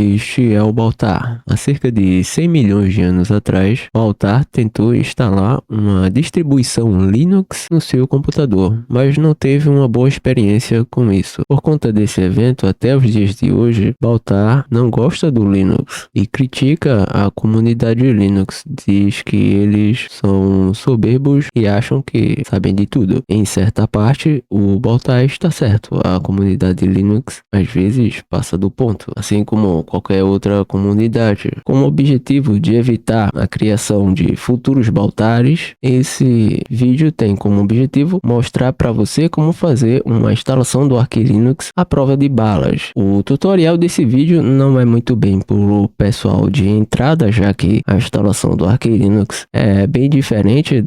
Este é o Baltar. Há cerca de 100 milhões de anos atrás, Baltar tentou instalar uma distribuição Linux no seu computador, mas não teve uma boa experiência com isso. Por conta desse evento, até os dias de hoje, Baltar não gosta do Linux e critica a comunidade Linux. Diz que eles são soberbos e acham que sabem de tudo. Em certa parte, o Baltar está certo. A comunidade Linux às vezes passa do ponto, assim como qualquer outra comunidade. Com o objetivo de evitar a criação de futuros Baltares, esse vídeo tem como objetivo mostrar para você como fazer uma instalação do Arch Linux à prova de balas. O tutorial desse vídeo não é muito bem para o pessoal de entrada, já que a instalação do Arch Linux é bem diferente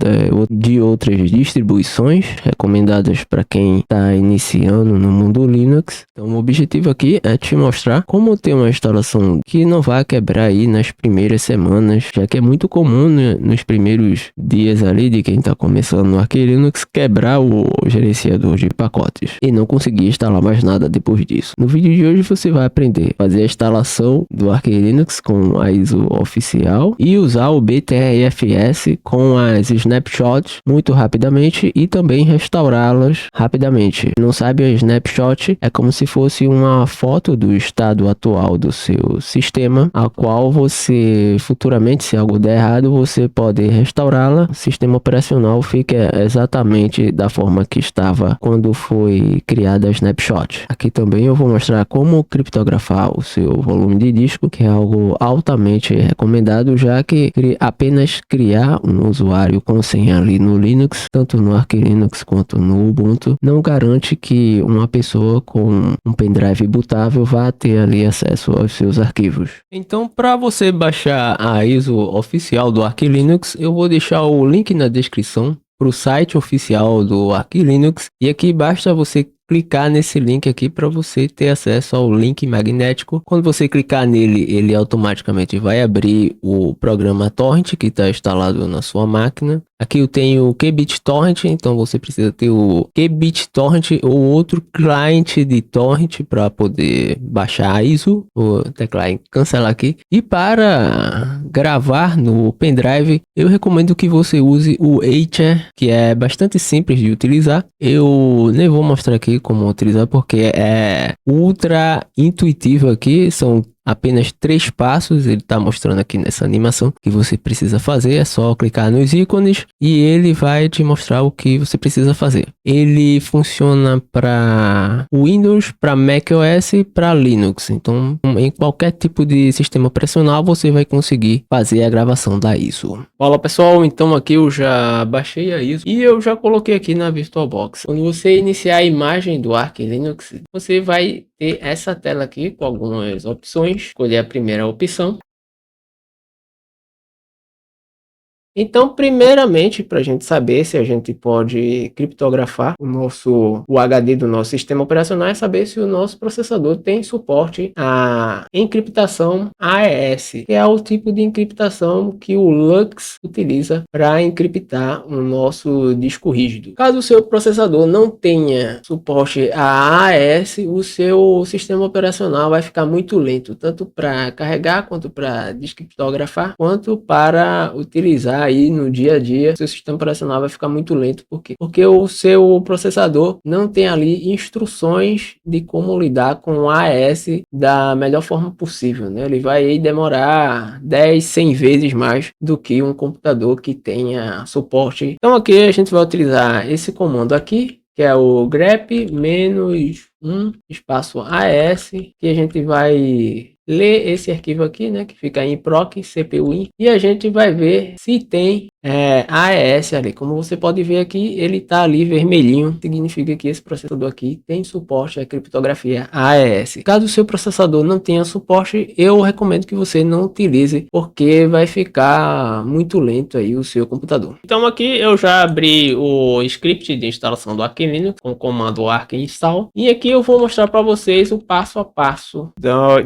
de outras distribuições recomendadas para quem está iniciando no mundo Linux. Então o objetivo aqui é te mostrar como ter uma instalação que não vai quebrar aí nas primeiras semanas, já que é muito comum, né, nos primeiros dias ali de quem está começando no Arch Linux quebrar o gerenciador de pacotes e não conseguir instalar mais nada depois disso. No vídeo de hoje você vai aprender a fazer a instalação do Arch Linux com a ISO oficial e usar o BTRFS com as snapshots muito rapidamente e também restaurá-las rapidamente. Não sabe, a snapshot é como se fosse uma foto do estado atual do seu sistema, a qual você futuramente, se algo der errado, você pode restaurá-la. O sistema operacional fica exatamente da forma que estava quando foi criada a snapshot. Aqui também eu vou mostrar como criptografar o seu volume de disco, que é algo altamente recomendado, já que apenas criar um usuário com senha ali no Linux, tanto no Arch Linux quanto no Ubuntu, não garante que uma pessoa com um pendrive bootável vá ter ali acesso aos seus arquivos. Então, para você baixar a ISO oficial do Arch Linux, eu vou deixar o link na descrição para o site oficial do Arch Linux, e aqui basta você clicar nesse link aqui para você ter acesso ao link magnético. Quando você clicar nele, ele automaticamente vai abrir o programa Torrent que está instalado na sua máquina. Aqui eu tenho o QBitTorrent, então você precisa ter o QBitTorrent ou outro cliente de torrent para poder baixar a ISO. Vou teclar em cancelar aqui. E para gravar no pendrive, eu recomendo que você use o Etcher, que é bastante simples de utilizar. Eu nem vou mostrar aqui como utilizar porque é ultra intuitivo aqui, são apenas 3 passos, ele está mostrando aqui nessa animação que você precisa fazer, é só clicar nos ícones e ele vai te mostrar o que você precisa fazer. Ele funciona para Windows, para macOS e para Linux, então em qualquer tipo de sistema operacional você vai conseguir fazer a gravação da ISO. Fala pessoal, então aqui eu já baixei a ISO e eu já coloquei aqui na VirtualBox. Quando você iniciar a imagem do Arch Linux, você vai ter essa tela aqui com algumas opções. Escolher a primeira opção. Então, primeiramente, para a gente saber se a gente pode criptografar o HD do nosso sistema operacional, é saber se o nosso processador tem suporte à encriptação AES, que é o tipo de encriptação que o Lux utiliza para encriptar o nosso disco rígido. Caso o seu processador não tenha suporte a AES, o seu sistema operacional vai ficar muito lento, tanto para carregar, quanto para descriptografar, quanto para utilizar aí no dia a dia. Seu sistema operacional vai ficar muito lento. Por quê? Porque o seu processador não tem ali instruções de como lidar com o AES da melhor forma possível, né? Ele vai aí demorar 10, 100 vezes mais do que um computador que tenha suporte. Então aqui a gente vai utilizar esse comando aqui, que é o grep -1 espaço AES, que a gente vai ler esse arquivo aqui, né, que fica em proc cpuin, e a gente vai ver se tem AES ali. Como você pode ver aqui, ele tá ali vermelhinho, significa que esse processador aqui tem suporte à criptografia AES. Caso o seu processador não tenha suporte, eu recomendo que você não utilize, porque vai ficar muito lento aí o seu computador. Então aqui eu já abri o script de instalação do Arch Linux com o comando arch install, e aqui eu vou mostrar para vocês o passo a passo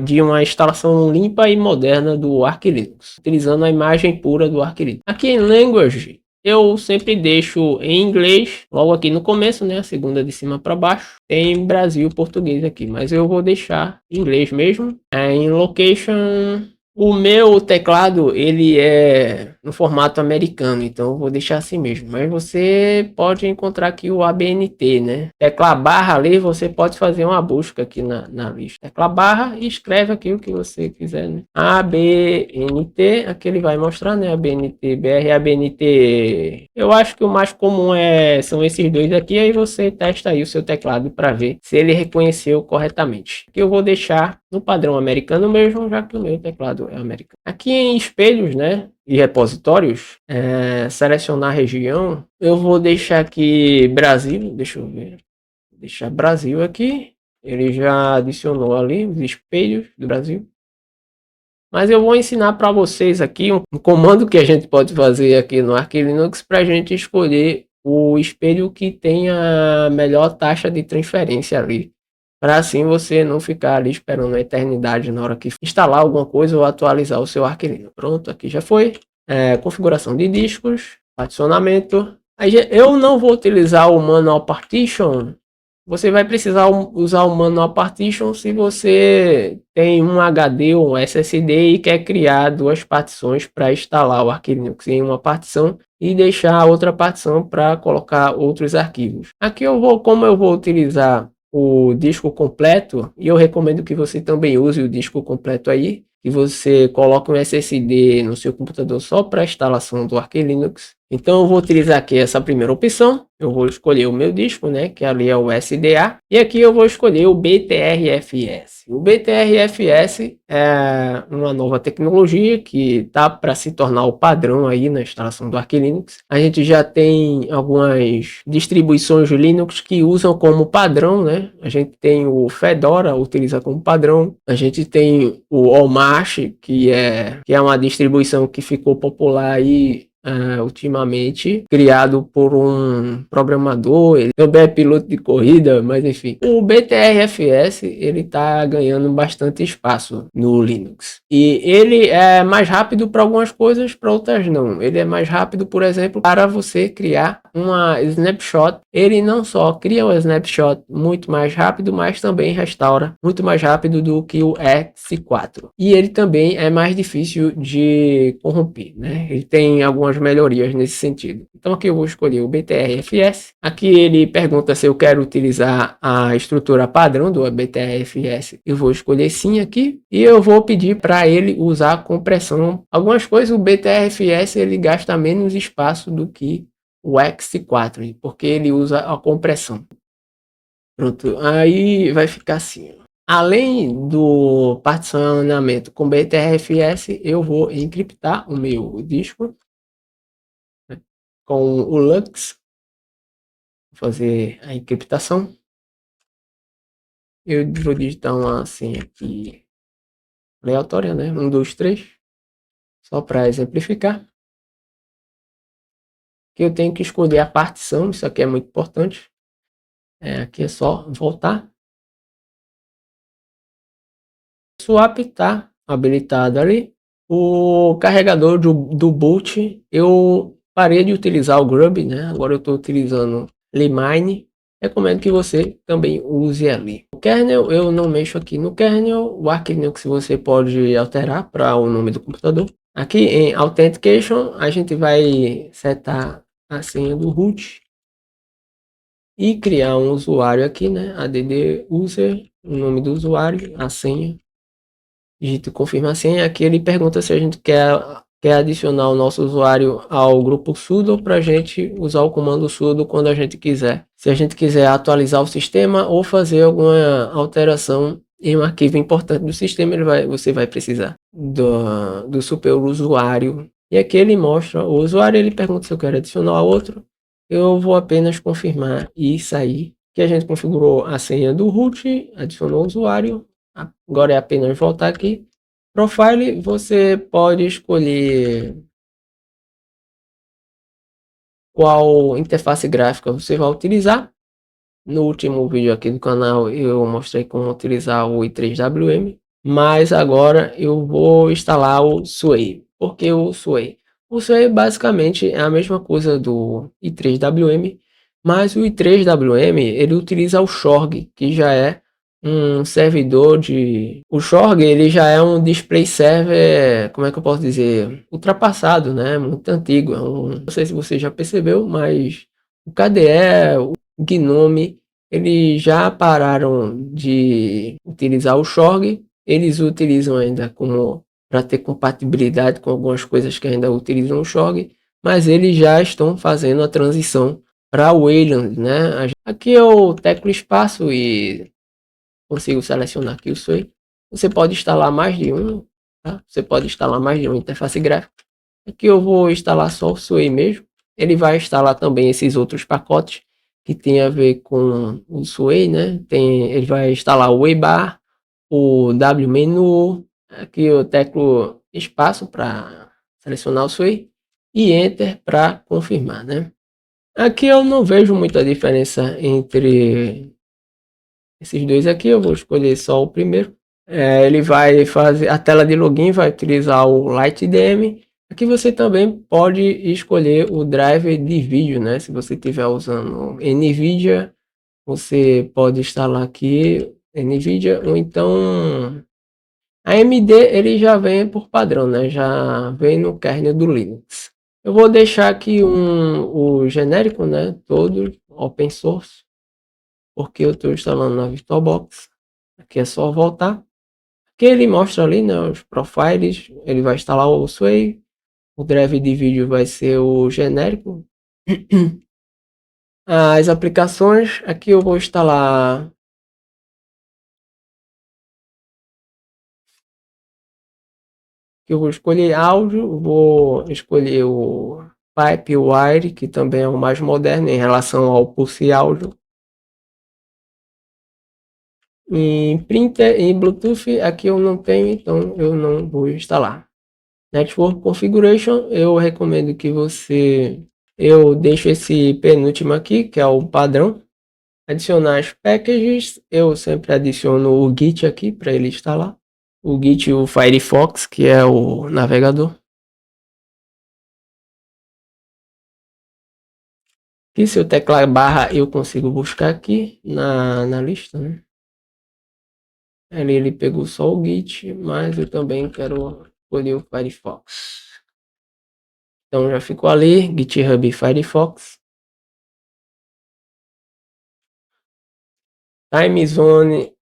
de uma instalação limpa e moderna do Arch Linux, utilizando a imagem pura do Arch Linux. Aqui em Language, eu sempre deixo em inglês, logo aqui no começo, né? A segunda de cima para baixo. Tem Brasil e português aqui, mas eu vou deixar em inglês mesmo. Em location, o meu teclado, ele é no formato americano, então eu vou deixar assim mesmo. Mas você pode encontrar aqui o ABNT, né? Tecla barra ali, você pode fazer uma busca aqui na lista. Tecla barra e escreve aqui o que você quiser, né? ABNT, aqui ele vai mostrar, né? ABNT, BR, ABNT. Eu acho que o mais comum são esses dois aqui, aí você testa aí o seu teclado para ver se ele reconheceu corretamente. Aqui eu vou deixar no padrão americano mesmo, já que o meu teclado é americano. Aqui em espelhos, né, e repositórios, selecionar região, eu vou deixar aqui Brasil, deixa eu ver, deixar Brasil aqui, ele já adicionou ali os espelhos do Brasil. Mas eu vou ensinar para vocês aqui um comando que a gente pode fazer aqui no Arch Linux para a gente escolher o espelho que tenha a melhor taxa de transferência ali, para assim você não ficar ali esperando a eternidade na hora que instalar alguma coisa ou atualizar o seu Arch Linux. Pronto, aqui já foi. Configuração de discos, particionamento. Eu não vou utilizar o Manual Partition. Você vai precisar usar o Manual Partition se você tem um HD ou um SSD e quer criar duas partições para instalar o Arch Linux em uma partição e deixar a outra partição para colocar outros arquivos. Aqui como eu vou utilizar o disco completo, e eu recomendo que você também use o disco completo aí, que você coloque um SSD no seu computador só para instalação do Arch Linux. Então eu vou utilizar aqui essa primeira opção, eu vou escolher o meu disco, né, que ali é o SDA, e aqui eu vou escolher o BTRFS. O BTRFS é uma nova tecnologia que está para se tornar o padrão aí na instalação do Arch Linux. A gente já tem algumas distribuições Linux que usam como padrão, né? A gente tem o Fedora, utiliza como padrão. A gente tem o Omarch, que é uma distribuição que ficou popular aí ultimamente, criado por um programador, ele também é piloto de corrida, mas enfim. O BTRFS, ele tá ganhando bastante espaço no Linux. E ele é mais rápido para algumas coisas, para outras não. Ele é mais rápido, por exemplo, para você criar uma snapshot. Ele não só cria uma snapshot muito mais rápido, mas também restaura muito mais rápido do que o X4. E ele também é mais difícil de corromper, né? Ele tem algumas melhorias nesse sentido. Então aqui eu vou escolher o BTRFS. Aqui ele pergunta se eu quero utilizar a estrutura padrão do BTRFS. Eu vou escolher sim aqui e eu vou pedir para ele usar compressão. Algumas coisas o BTRFS ele gasta menos espaço do que o X4, porque ele usa a compressão. Pronto, aí vai ficar assim. Além do particionamento com BTRFS, eu vou encriptar o meu disco, né, com o Lux. Vou fazer a encriptação. Eu vou digitar uma senha aqui aleatória, né? 1, 2, 3. Só para exemplificar. Que eu tenho que escolher a partição, isso aqui é muito importante. Aqui é só voltar. Swap está habilitado ali. O carregador do boot, eu parei de utilizar o Grub, né? Agora eu estou utilizando Limine. Recomendo que você também use ali. O kernel, eu não mexo aqui no kernel. O Arch Linux você pode alterar para o nome do computador. Aqui em Authentication, a gente vai setar a senha do root e criar um usuário aqui, né? Add user, o nome do usuário, a senha. Digito confirma a senha. Aqui ele pergunta se a gente quer adicionar o nosso usuário ao grupo sudo para a gente usar o comando sudo quando a gente quiser. Se a gente quiser atualizar o sistema ou fazer alguma alteração em um arquivo importante do sistema, você vai precisar do super usuário. E aqui ele mostra o usuário, ele pergunta se eu quero adicionar outro. Eu vou apenas confirmar e sair. Que a gente configurou a senha do root, adicionou o usuário. Agora é apenas voltar aqui. Profile, você pode escolher qual interface gráfica você vai utilizar. No último vídeo aqui do canal eu mostrei como utilizar o i3WM, mas agora eu vou instalar o Sway. Por que o Sway? O Sway basicamente é a mesma coisa do i3WM, mas o i3WM ele utiliza o Shorg, que já é um servidor de... O Shorg ele já é um display server, como é que eu posso dizer, ultrapassado, né? Muito antigo. Não sei se você já percebeu, mas o KDE, o Gnome, eles já pararam de utilizar o Shorg. Eles utilizam ainda como para ter compatibilidade com algumas coisas que ainda utilizam o Shorg, mas eles já estão fazendo a transição para o Wayland, né? Aqui eu teclo espaço e consigo selecionar aqui o Sway. Você pode instalar mais de um, tá? Você pode instalar mais de uma interface gráfica. Aqui eu vou instalar só o Sway mesmo. Ele vai instalar também esses outros pacotes que tem a ver com o Sway, né? Ele vai instalar o Waybar, o W-menu. Aqui eu teclo espaço para selecionar o Sway e Enter para confirmar, né? Aqui eu não vejo muita diferença entre esses dois aqui. Eu vou escolher só o primeiro. Ele vai fazer a tela de login, vai utilizar o LightDM. Aqui você também pode escolher o driver de vídeo, né? Se você estiver usando NVIDIA, você pode instalar aqui NVIDIA, ou então a AMD ele já vem por padrão, né? Já vem no kernel do Linux. Eu vou deixar aqui o genérico, né? Todo open source, porque eu estou instalando na VirtualBox. Aqui é só voltar. Aqui ele mostra ali, né, os profiles. Ele vai instalar o Sway. O drive de vídeo vai ser o genérico. As aplicações, aqui eu vou instalar. Que eu vou escolher áudio, vou escolher o Pipewire, que também é o mais moderno em relação ao Pulse áudio. Em printer, em Bluetooth, aqui eu não tenho, então eu não vou instalar. Network Configuration, eu recomendo que você... Eu deixo esse penúltimo aqui, que é o padrão. Adicionar as packages, eu sempre adiciono o Git aqui para ele instalar. O Git e o Firefox, que é o navegador. E se eu teclar barra, eu consigo buscar aqui na lista, né? Ele pegou só o Git, mas eu também quero escolher o Firefox. Então já ficou ali, GitHub Firefox. Time Zone,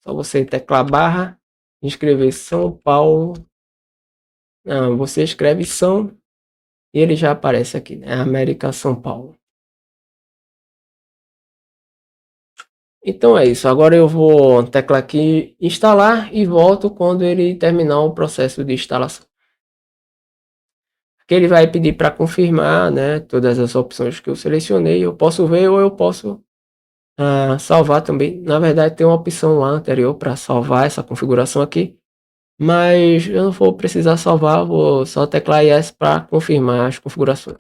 só você teclar barra, escrever São Paulo. Não, você escreve São e ele já aparece aqui, né? América São Paulo. Então é isso, agora eu vou teclar aqui instalar e volto quando ele terminar o processo de instalação. Que ele vai pedir para confirmar, né, todas as opções que eu selecionei. Eu posso ver ou eu posso salvar também. Na verdade tem uma opção lá anterior para salvar essa configuração aqui, mas eu não vou precisar salvar, vou só teclar yes para confirmar as configurações.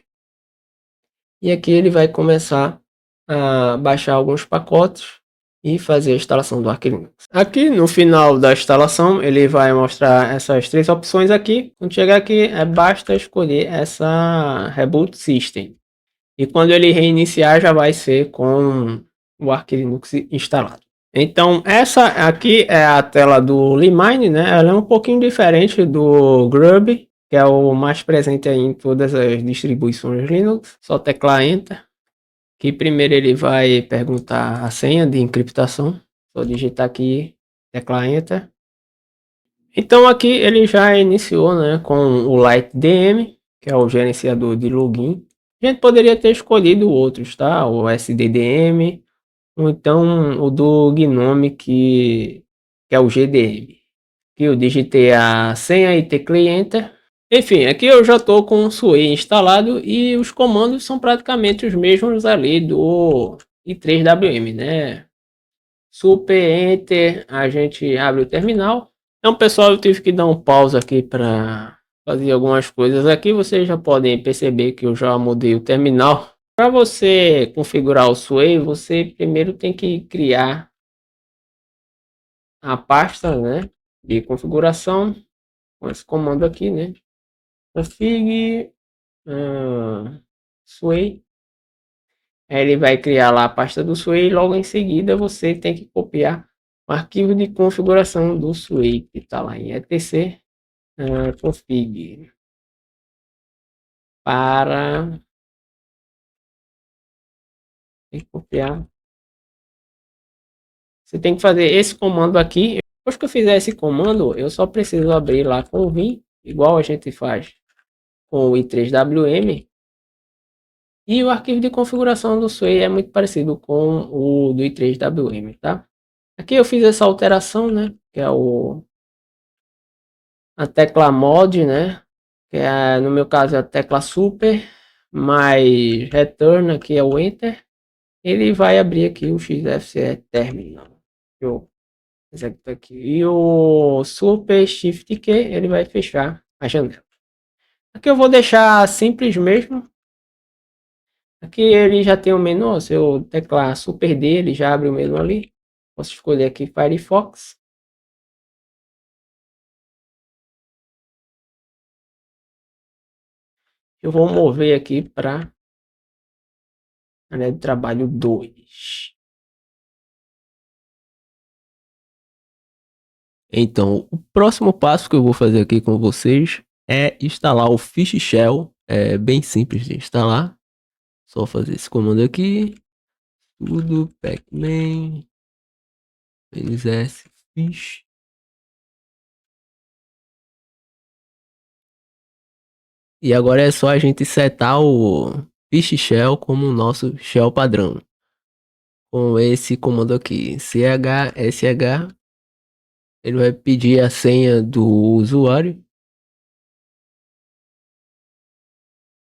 E aqui ele vai começar a baixar alguns pacotes e fazer a instalação do Arch Linux. Aqui no final da instalação ele vai mostrar essas três opções aqui. Quando chegar aqui basta escolher essa Reboot System. E quando ele reiniciar já vai ser com o Arch Linux instalado. Então essa aqui é a tela do Limine, né? Ela é um pouquinho diferente do Grub, que é o mais presente aí em todas as distribuições Linux. Só teclar Enter. Que primeiro ele vai perguntar a senha de encriptação. Só digitar aqui, teclar Enter. Então aqui ele já iniciou, né, com o LightDM, que é o gerenciador de login. A gente poderia ter escolhido outros, tá? O SDDM, ou então o do Gnome, que é o GDM. Aqui eu digitei a senha e teclei Enter. Enfim, aqui eu já estou com o Sway instalado e os comandos são praticamente os mesmos ali do i3WM, né? Super Enter, a gente abre o terminal. Então, pessoal, eu tive que dar um pause aqui para fazer algumas coisas aqui. Vocês já podem perceber que eu já mudei o terminal. Para você configurar o Sway, você primeiro tem que criar a pasta, né, de configuração com esse comando aqui, né? config Sway. Aí ele vai criar lá a pasta do Sway e logo em seguida você tem que copiar o arquivo de configuração do Sway que está lá em etc config para tem que copiar. Você tem que fazer esse comando aqui. Depois que eu fizer esse comando, eu só preciso abrir lá com o Vim, igual a gente faz com o i3WM. E o arquivo de configuração do Sway é muito parecido com o do i3WM, tá? Aqui eu fiz essa alteração, né? Que é a tecla mod, né? Que é, no meu caso é a tecla super, mais return aqui é o enter. Ele vai abrir aqui o XFCE terminal. Eu executo aqui. E o super shift Q ele vai fechar a janela. Aqui eu vou deixar simples mesmo. Aqui ele já tem o menu, se eu teclar super D, ele já abre o menu ali. Posso escolher aqui Firefox. Eu vou mover aqui para a área de trabalho 2. Então, o próximo passo que eu vou fazer aqui com vocês é instalar o Fish Shell. É bem simples de instalar. Só fazer esse comando aqui. Tudo pacman s fish. E agora é só a gente setar o Fish Shell como o nosso shell padrão. Com esse comando aqui, chsh, ele vai pedir a senha do usuário.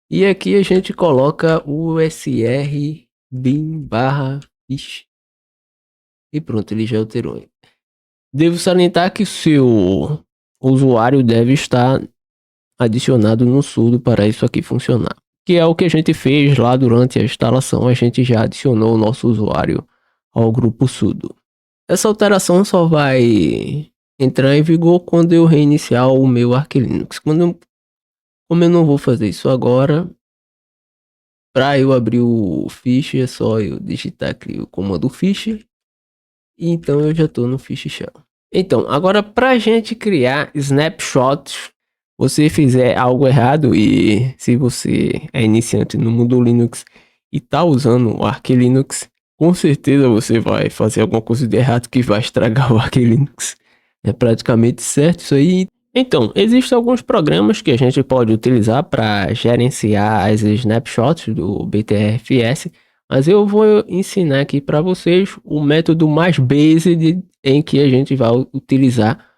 E aqui a gente coloca o sr bin barra fish. E pronto, ele já alterou. Devo salientar que seu usuário deve estar adicionado no sudo para isso aqui funcionar. Que é o que a gente fez lá durante a instalação, a gente já adicionou o nosso usuário ao grupo sudo. Essa alteração só vai entrar em vigor quando eu reiniciar o meu Arch Linux. Como eu não vou fazer isso agora, para eu abrir o fish é só eu digitar aqui o comando fish. E então eu já estou no fish shell. Então, agora para a gente criar snapshots, você fizer algo errado e se você é iniciante no mundo Linux e está usando o Arch Linux, com certeza você vai fazer alguma coisa de errado que vai estragar o Arch Linux. É praticamente certo isso aí. Então, existem alguns programas que a gente pode utilizar para gerenciar as snapshots do BTRFS, mas eu vou ensinar aqui para vocês o método mais basic em que a gente vai utilizar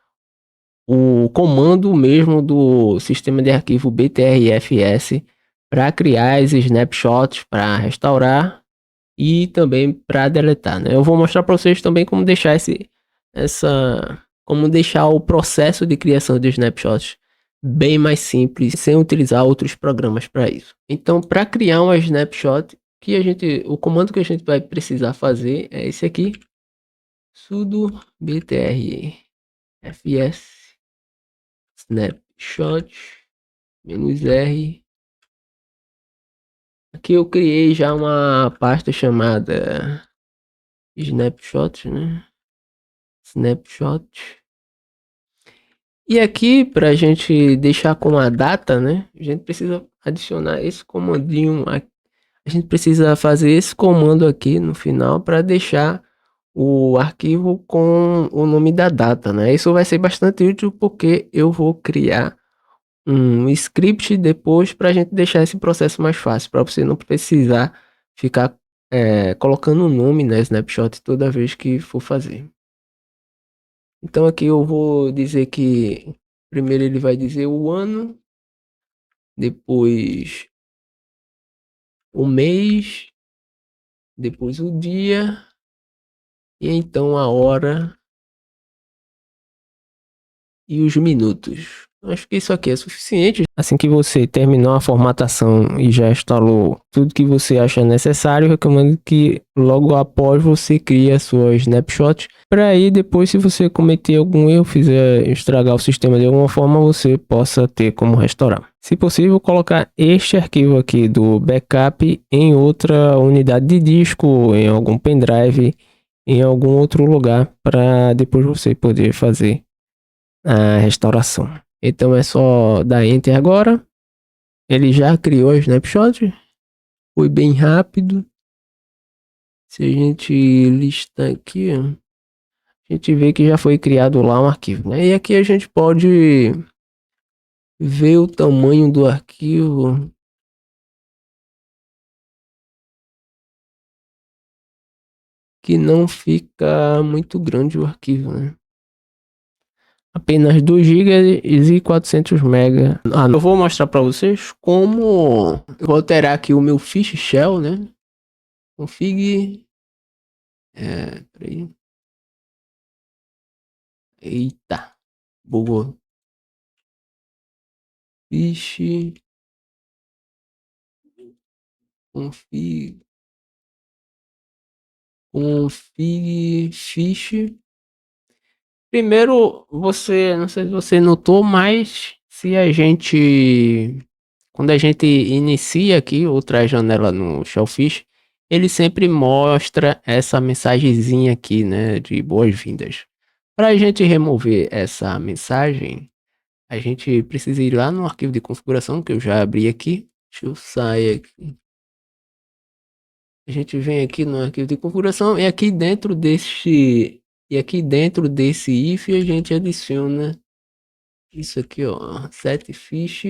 o comando mesmo do sistema de arquivo BTRFS para criar as snapshots, para restaurar e também para deletar, né? Eu vou mostrar para vocês também como deixar como deixar o processo de criação de snapshots bem mais simples, sem utilizar outros programas para isso. Então, para criar uma snapshot, o comando que a gente vai precisar fazer é esse aqui: sudo btrfs snapshot -r. Aqui eu criei já uma pasta chamada snapshot, né? Snapshot. E aqui, para a gente deixar com a data, né? A gente precisa adicionar esse comandinho aqui. A gente precisa fazer esse comando aqui no final para deixar o arquivo com o nome da data, né? Isso vai ser bastante útil porque eu vou criar um script depois para a gente deixar esse processo mais fácil, para você não precisar ficar colocando o nome na snapshot toda vez que for fazer. Então aqui eu vou dizer que primeiro ele vai dizer o ano, depois o mês, depois o dia e então a hora e os minutos. Acho que isso aqui é suficiente. Assim que você terminou a formatação e já instalou tudo que você acha necessário, eu recomendo que logo após você crie a sua snapshot. Para aí depois, se você cometer algum erro, fizer estragar o sistema de alguma forma, você possa ter como restaurar. Se possível, colocar este arquivo aqui do backup em outra unidade de disco, em algum pendrive, em algum outro lugar, para depois você poder fazer a restauração. Então é só dar Enter agora. Ele já criou a snapshot. Foi bem rápido. Se a gente listar aqui, ó, a gente vê que já foi criado lá um arquivo, né? E aqui a gente pode ver o tamanho do arquivo. Que não fica muito grande o arquivo, né? Apenas 2 GB e 400 MB. Eu vou mostrar para vocês como eu vou alterar aqui o meu fish shell, né? Config. Peraí. Eita, bugou. Fish. Config. Config. Fish. Primeiro, não sei se você notou, mas se a gente, quando a gente inicia aqui outra janela no Shellfish, ele sempre mostra essa mensagenzinha aqui, né, de boas-vindas. Para a gente remover essa mensagem, a gente precisa ir lá no arquivo de configuração que eu já abri aqui. Deixa eu sair aqui. A gente vem aqui no arquivo de configuração e aqui dentro desse if a gente adiciona isso aqui, ó, set fish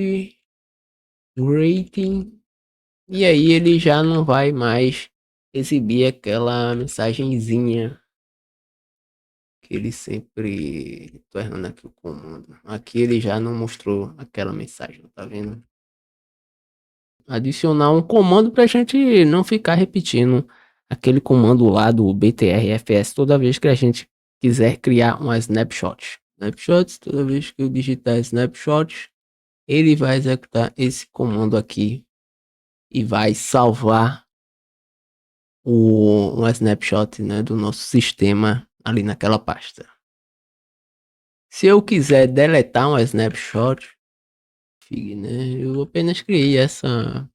rating, e aí ele já não vai mais exibir aquela mensagenzinha que ele sempre... Tô errando aqui o comando. Aqui ele já não mostrou aquela mensagem, tá vendo? Adicionar um comando pra gente não ficar repetindo aquele comando lá do btrfs toda vez que a gente quiser criar uma snapshot. Snapshots, toda vez que eu digitar snapshot, ele vai executar esse comando aqui e vai salvar uma snapshot, né, do nosso sistema ali naquela pasta. Se eu quiser deletar uma snapshot, né, eu apenas criei essa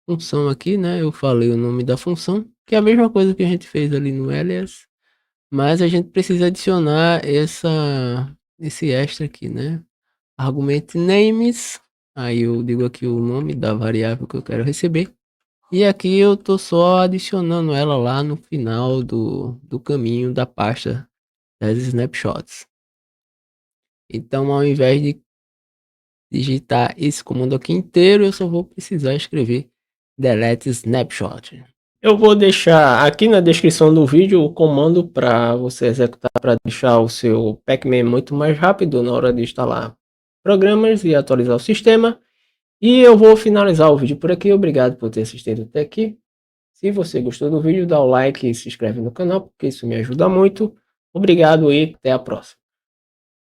função aqui, né? Eu falei o nome da função, que é a mesma coisa que a gente fez ali no alias, mas a gente precisa adicionar esse extra aqui, né? Argument names, aí eu digo aqui o nome da variável que eu quero receber, e aqui eu tô só adicionando ela lá no final do caminho da pasta das snapshots. Então, ao invés de digitar esse comando aqui inteiro, eu só vou precisar escrever delete snapshot. Eu vou deixar aqui na descrição do vídeo o comando para você executar, para deixar o seu Pacman muito mais rápido na hora de instalar programas e atualizar o sistema. E eu vou finalizar o vídeo por aqui. Obrigado por ter assistido até aqui. Se você gostou do vídeo, dá o like e se inscreve no canal, porque isso me ajuda muito. Obrigado e até a próxima.